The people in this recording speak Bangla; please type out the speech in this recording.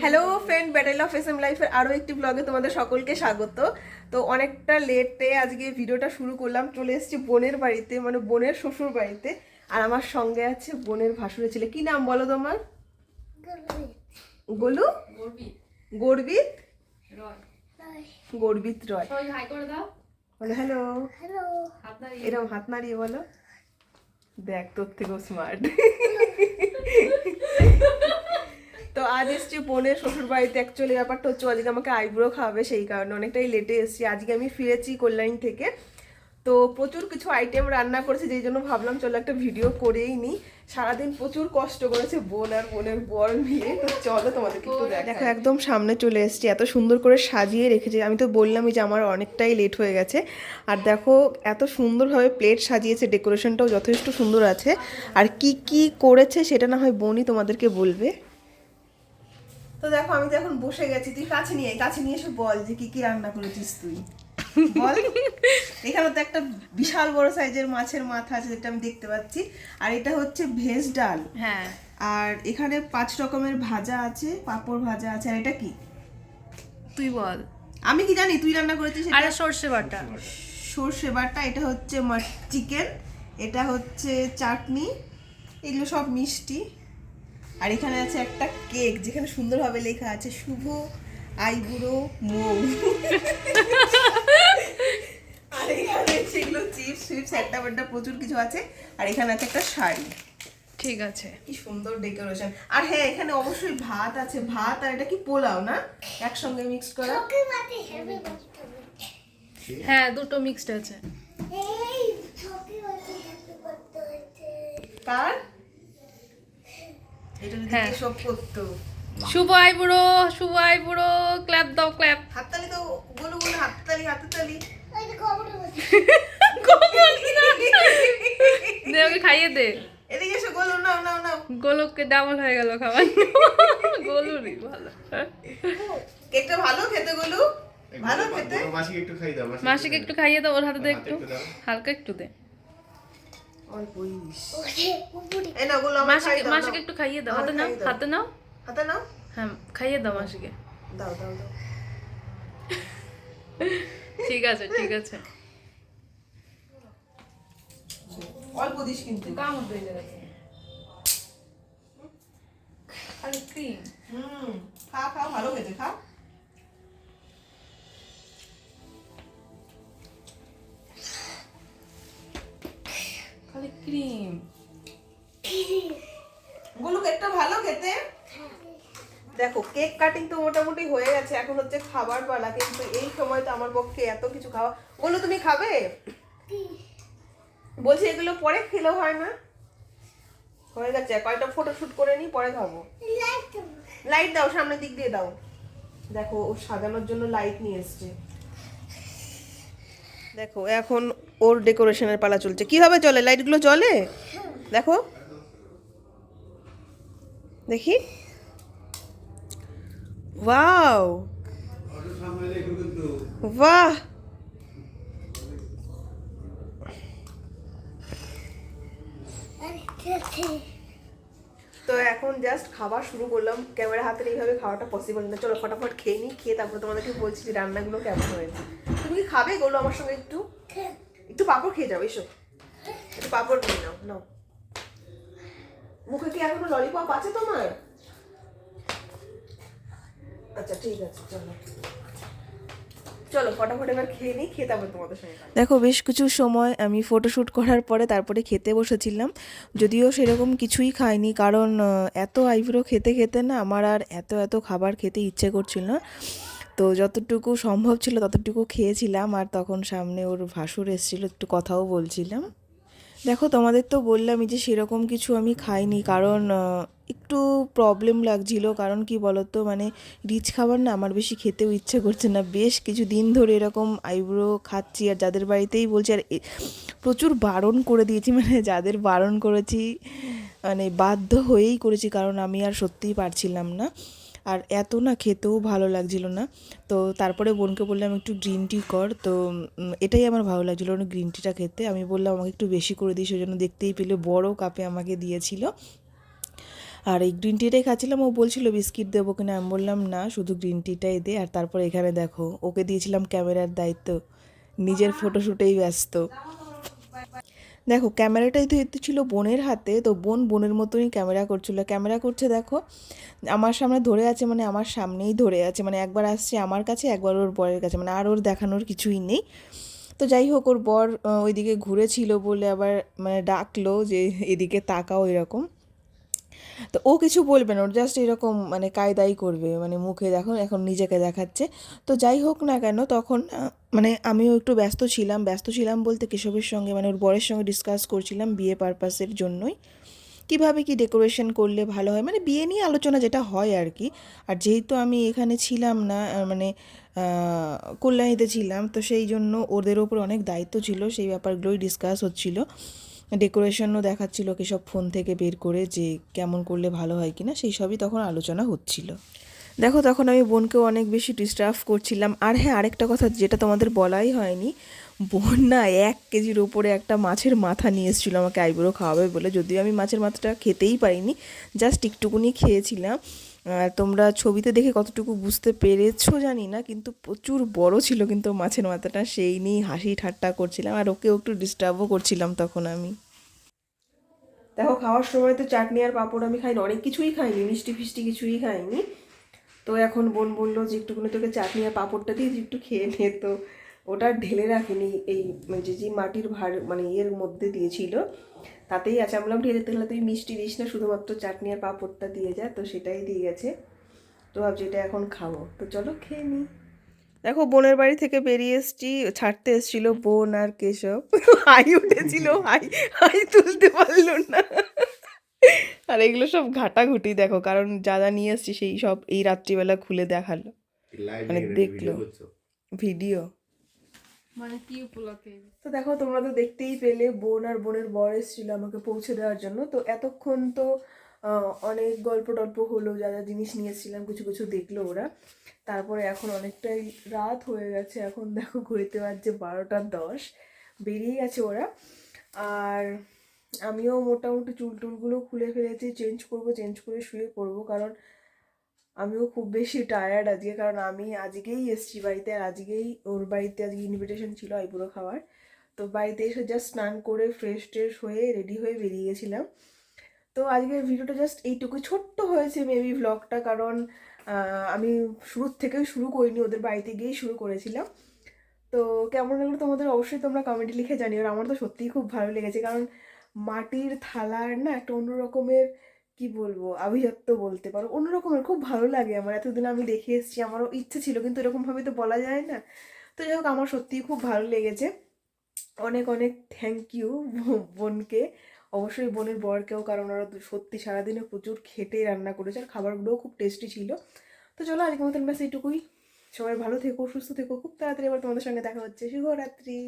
Hello friend, battle of SM লাইফের আরও একটি ব্লগে তোমাদের সকলকে স্বাগত। তো অনেকটা লেটে আজকে ভিডিওটা শুরু করলাম। চলে এসেছি বোনের বাড়িতে, মানে বোনের শ্বশুর বাড়িতে। আর আমার সঙ্গে আছে বোনের ভাসুরের ছেলে। কি নাম বলো তোমার? গোলু? গর্বিত গর্বিত রয়। বলো হ্যালো। এরকম হাত নাড়িয়ে বলো। দেখ, তোর থেকেও স্মার্ট। তো আজ এসছি বোনের শ্বশুর বাড়িতে। অ্যাকচুয়ালি ব্যাপারটা হচ্ছে আজকে আমাকে আইব্রো খাওয়াবে, সেই কারণে অনেকটাই লেটে এসছি। আজকে আমি ফিরেছি কল্যাণী থেকে। তো প্রচুর কিছু আইটেম রান্না করেছে, যেই জন্য ভাবলাম চলো একটা ভিডিও করেই নিই। সারাদিন প্রচুর কষ্ট করেছে বোন আর বোনের বর মিলে। তো চলো তোমাদেরকে একটু দেখো, একদম সামনে চলে এসছি। এত সুন্দর করে সাজিয়ে রেখেছে। আমি তো বললামই যে আমার অনেকটাই লেট হয়ে গেছে। আর দেখো এত সুন্দরভাবে প্লেট সাজিয়েছে, ডেকোরেশনটাও যথেষ্ট সুন্দর আছে। আর কি কি করেছে সেটা না হয় বোনই তোমাদেরকে বলবে। তো দেখো আমি তো এখন বসে গেছি। তুই কাছে নিয়ে এসে বল যে কি কি রান্না করেছিস তুই, বল। এখানে তো একটা বিশাল বড় সাইজের মাছের মাথা আছে, যেটা আমি দেখতে পাচ্ছি। আর এটা হচ্ছে ভেজ ডাল। হ্যাঁ, আর এখানে 5 রকমের ভাজা আছে, পাঁপড় ভাজা আছে। আর এটা কি তুই বল। আমি কি জানি, তুই রান্না করেছিস। আরে সর্ষে বাটা। সর্ষে বাটা। এটা হচ্ছে চিকেন। এটা হচ্ছে চাটনি। এগুলো সব মিষ্টি। আর এখানে আছে একটা কেক, যেখানে সুন্দরভাবে লেখা আছে শুভ আইবুড়ো মৌ। আর এখানে সেগুলো চিপস একটা বাড্ডা প্রচুর কিছু আছে। আর এখানে আছে একটা শাড়ি। ঠিক আছে, কি সুন্দর ডেকোরেশন। আর হ্যাঁ, এখানে অবশ্যই ভাত আছে। ভাত আর এটা কি পোলাও না, একসঙ্গে মিক্স করা? হ্যাঁ দুটো মিক্সড আছে। কার এটা হ্যাঁ। দিকে সব করতো। শুভ আইবুড়ো, শুভ আইবুড়ো, ক্ল্যাপ দাও ক্ল্যাপ। হাততালি তো বলো, হাততালি। দে ওকে খাইয়ে দে। এদিকে এসে গোলু, নাও। গোলককে ডাবল হয়ে গেল খাবার। গোলুরই ভালো। কেকটা ভালো খেতে গোলু, ভালো খেতে। মাসিকে একটু খাইয়ে দাও। মাসিকে একটু খাইয়ে দাও, ওর হাতে দে একটু, হালকা একটু দে। এই না গোলু, আমার খাইয়ে দাও। মাসিকে একটু খাইয়ে দাও, হাতে নাও, হাতে নাও। হাতে নাও। হ্যাঁ খাইয়ে দাও মাসিকে। দাও। ঠিক আছে, ঠিক আছে। অল্প দিস কিন্তু। কামড় দিয়ে যাবে। আর ক্রিম। খা ভালো খেতে, খা। খালি ক্রিম। গোলু কেকটা ভালো খেতে। দেখো কেক কাটিং তো মোটামুটি হয়ে গেছে, এখন হচ্ছে খাবার পালা। কিন্তু এই সময় তো আমার পক্ষে এত কিছু খাওয়া। গোলু তুমি খাবে? বলছি এগুলো পরে খেলেও হয় না? হয়ে গেছে, কয়টা ফটো শুট করে নি, পরে খাবো। লাইট দাও, সামনের দিক দিয়ে দাও। দেখো ও সাজানোর জন্য লাইট নিয়ে এসছে। দেখো এখন ওর ডেকোরেশনের পালা চলছে। কিভাবে চলে লাইটগুলো? চলে, দেখো দেখি। ওয়াও, বাহ। তো এখন জাস্ট খাবার শুরু করলাম। ক্যামেরা হাতে এইভাবে খাওয়াটা পসিবল না। চলো ফটাফট খেয়ে নিই, খেয়ে তারপরে তোমাদেরকে বলছি যে রান্নাগুলো কেমন হয়েছে। তুমি কি খাবে গোলো আমার সঙ্গে? একটু পাঁপড় খেয়ে যাও, এসো একটু পাঁপড় খেয়ে নাও। মুখে কি এখনো ললিপপ আছে তোমার? আচ্ছা ঠিক আছে, চলো ফটাফট এবার খেয়ে নিই, খেয়ে তারপর তোমাদের সঙ্গে। দেখো বেশ কিছু সময় আমি ফটোশ্যুট করার পরে তারপরে খেতে বসেছিলাম। যদিও সেরকম কিছুই খাইনি, কারণ এত আইব্রো খেতে না আমার আর এত খাবার খেতে ইচ্ছে করছিল না। তো যতটুকু সম্ভব ছিল ততটুকু খেয়েছিলাম। আর তখন সামনে ওর ভাসুর এসেছিলো, একটু কথাও বলছিলাম। দেখো তোমাদের তো বললামই যে সেরকম কিছু আমি খাইনি, কারণ একটু প্রবলেম লাগছিল। কারণ কি বলতো, মানে রিচ খাবার না আমার বেশি খেতেও ইচ্ছে করছে না। বেশ কিছু দিন ধরে এরকম আইব্রো খাচ্ছি, আর যাদের বাড়িতেই বলছি। আর প্রচুর বারণ করে দিয়েছি, মানে যাদের বারণ করেছি মানে বাধ্য হয়েই করেছি, কারণ আমি আর সত্যিই পারছিলাম না। আর এত না খেতেও ভালো লাগছিল না। তো তারপরে বোনকে বললাম একটু গ্রিন টি কর। তো এটাই আমার ভালো লাগছিলো না, গ্রিন টিটা খেতে। আমি বললাম আমাকে একটু বেশি করে দিই, সেই জন্য দেখতেই পেলে বড় কাপে আমাকে দিয়েছিল। আর এই গ্রিন টিটাই খাচ্ছিলাম। ও বলছিল বিস্কিট দেবো কিনা, আমি বললাম না, শুধু গ্রিন টিটাই দে। আর তারপর এখানে দেখো, ওকে দিয়েছিলাম ক্যামেরার দায়িত্ব, নিজের ফটোশ্যুটেই ব্যস্ত। দেখো ক্যামেরাটাই তো ছিল বোনের হাতে, তো বোন বোনের মতনই ক্যামেরা করছিল, ক্যামেরা করছে দেখো, আমার সামনে ধরে আছে, মানে আমার সামনেই ধরে আছে, মানে একবার আসছে আমার কাছে, একবার ওর বরের কাছে, মানে আর ওর দেখানোর কিছুই নেই। তো যাই হোক, ওর বর ওইদিকে ঘুরেছিল বলে আবার মানে ডাকলো যে এদিকে তাকাও এরকম। তো ও কিছু বলবে না, ওর জাস্ট এরকম মানে কায়দাই করবে, মানে মুখে দেখো এখন নিজেকে দেখাচ্ছে। তো যাই হোক না কেন, তখন মানে আমিও একটু ব্যস্ত ছিলাম বলতে কেশবের সঙ্গে, মানে ওর বরের সঙ্গে ডিসকাস করছিলাম বিয়ে পারপাসের জন্যই, কীভাবে কি ডেকোরেশন করলে ভালো হয়, মানে বিয়ে নিয়ে আলোচনা যেটা হয় আর কি। আর যেহেতু আমি এখানে ছিলাম না, মানে কল্যাণীতে ছিলাম, তো সেই জন্য ওদের ওপর অনেক দায়িত্ব ছিল, সেই ব্যাপারগুলোই ডিসকাস হচ্ছিল। ডেকোরেশনও দেখাচ্ছিল সব ফোন থেকে বের করে যে কেমন করলে ভালো হয় কিনা, সেই সবই তখন আলোচনা হচ্ছিল। দেখো তখন আমি বোনকেও অনেক বেশি ডিস্টার্ব করছিলাম। আর হ্যাঁ, আরেকটা কথা যেটা তোমাদের বলাই হয়নি, বোন না 1 কেজির ওপরে একটা মাছের মাথা নিয়ে এসেছিলো আমাকে আইবুড়ো খাওয়াবে বলে, যদিও আমি মাছের মাথাটা খেতেই পারিনি, জাস্ট একটুকুনি খেয়েছিলাম। তোমরা ছবিতে দেখে কতটুকু বুঝতে পেরেছো জানি না, কিন্তু প্রচুর বড় ছিল কিন্তু মাছের মাথাটা, সেই নিয়েই হাসি ঠাট্টা করছিলাম, আর ওকেও একটু ডিস্টার্বও করছিলাম তখন আমি। দেখো খাওয়ার সময় তো চাটনি আর পাঁপড় আমি খাইনি, অনেক কিছুই খাইনি, মিষ্টি ফিষ্টি কিছুই খাইনি। তো এখন বোন বললো যে একটুখানি তোকে চাটনি আর পাঁপড়টা দিয়ে একটু খেয়ে নে, তো ওটা ঢেলে রাখিনি, এই মানে যে মাটির ভাঁড় মানে ইয়ের মধ্যে দিয়েছিল তাতেই আছে। আমি বললাম ঠিক আছে, তাহলে তুই মিষ্টি দিস না, শুধুমাত্র চাটনি আর পাঁপড়টা দিয়ে যা, তো সেটাই দিয়ে গেছে। তো ভাবছি এটা এখন খাবো, তো চলো খেয়ে নিই। দেখো বোনের বাড়ি থেকে বেরিয়ে এসছি, ছাড়তে এসেছিল বোন আর কেশব, হাই উঠেছিল, হাই হাই তুলতে পারলো না। আর এগুলো সব ঘাটাঘুটি দেখো, কারণ যা যা নিয়ে এসছি সেই সব এই রাত্রিবেলা খুলে দেখালো, মানে দেখলো ভিডিও। মানে কি উপলক্ষে? তো দেখো তোমরা তো দেখতেই পেলে, বোন আর বোনের বর এসেছিল আমাকে পৌঁছে দেওয়ার জন্য। তো এতক্ষণ তো অনেক গল্প টল্প হলো, যা যা জিনিস নিয়ে এসেছিলাম কিছু কিছু দেখলো ওরা। তারপরে এখন অনেকটাই রাত হয়ে গেছে, এখন দেখো ঘুরতে পারছে 12টা 10, বেরিয়ে গেছে ওরা। আর আমিও মোটামুটি চুল টুলগুলো খুলে ফেলেছি, চেঞ্জ করে শুয়ে পড়বো, কারণ আমিও খুব বেশি টায়ার্ড আজকে, কারণ আমি আজকেই এসেছি বাড়িতে, আর আজকেই ওর বাড়িতে আজকে ইনভিটেশন ছিল আইবুড়ো খাওয়ার। তো বাড়িতে এসে জাস্ট স্নান করে ফ্রেশ ট্রেশ হয়ে রেডি হয়ে বেরিয়ে গেছিলাম। তো আজকের ভিডিওটা জাস্ট এইটুকু ছোট্ট হয়েছে মেবি ভ্লগটা, কারণ আমি শুরুর থেকে শুরু করিনি, ওদের বাড়িতে গিয়েই শুরু করেছিলাম। তো কেমন লাগলো তোমাদের অবশ্যই তোমরা কমেন্টে লিখে জানিও। আর আমার তো সত্যিই খুব ভালো লেগেছে, কারণ মাটির থালার না একটা অন্য রকমের, কি বলবো, আভিজাত্য বলতে পারো, অন্য রকমের খুব ভালো লাগে আমার। এতদিন আমি দেখে এসেছি, আমারও ইচ্ছে ছিল, কিন্তু এরকমভাবে তো বলা যায় না। তো যাই হোক, আমার সত্যিই খুব ভালো লেগেছে। অনেক অনেক থ্যাংক ইউ বোনকে, অবশ্যই বোনের বরকেও, কারণ ওরা সত্যি সারাদিনে প্রচুর খেটে রান্না করেছে, আর খাবারগুলোও খুব টেস্টি ছিল। তো চলো আজকের মতন ব্যাস এইটুকুই। সবাই ভালো থেকো, সুস্থ থেকো, খুব তাড়াতাড়ি আবার তোমাদের সঙ্গে দেখা হচ্ছে। শুভরাত্রি।